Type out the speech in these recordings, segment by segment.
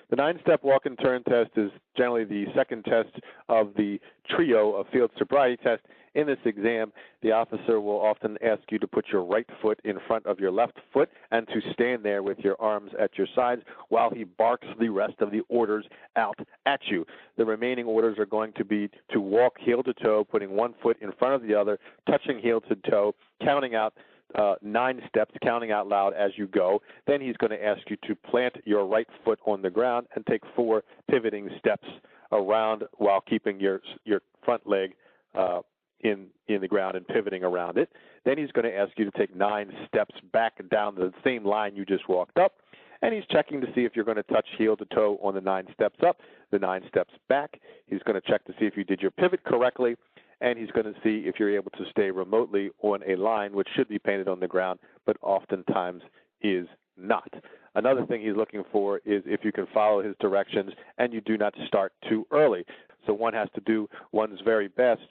The 9-step walk and turn test is generally the second test of the trio of field sobriety tests. In this exam, the officer will often ask you to put your right foot in front of your left foot and to stand there with your arms at your sides while he barks the rest of the orders out at you. The remaining orders are going to be to walk heel to toe, putting one foot in front of the other, touching heel to toe, counting out 9 steps, counting out loud as you go. Then he's going to ask you to plant your right foot on the ground and take 4 pivoting steps around while keeping your front leg in the ground and pivoting around it. Then he's going to ask you to take 9 steps back down the same line you just walked up, and he's checking to see if you're going to touch heel to toe on the 9 steps up, the 9 steps back. He's going to check to see if you did your pivot correctly, and he's going to see if you're able to stay remotely on a line which should be painted on the ground, but oftentimes is not. Another thing he's looking for is if you can follow his directions and you do not start too early. So one has to do one's very best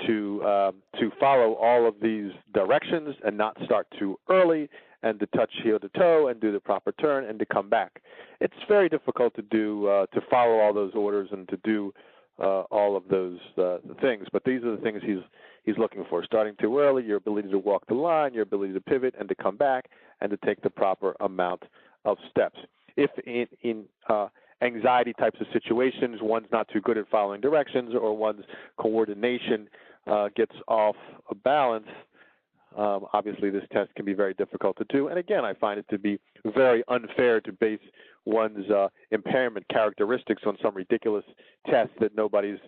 to follow all of these directions and not start too early, and to touch heel to toe and do the proper turn and to come back. It's very difficult to do to follow all those orders and to do all of those things, but these are the things he's looking for: starting too early, your ability to walk the line, your ability to pivot and to come back, and to take the proper amount of steps. If in anxiety types of situations, one's not too good at following directions, or one's coordination gets off balance, obviously this test can be very difficult to do. And again, I find it to be very unfair to base one's impairment characteristics on some ridiculous test that nobody's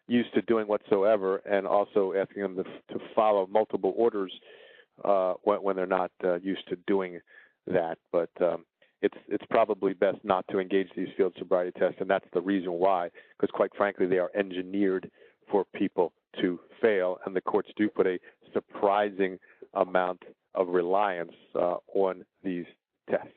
used to doing whatsoever, and also asking them to follow multiple orders when they're not used to doing that. But it's probably best not to engage these field sobriety tests, and that's the reason why, because quite frankly, they are engineered for people to fail, and the courts do put a surprising amount of reliance on these tests.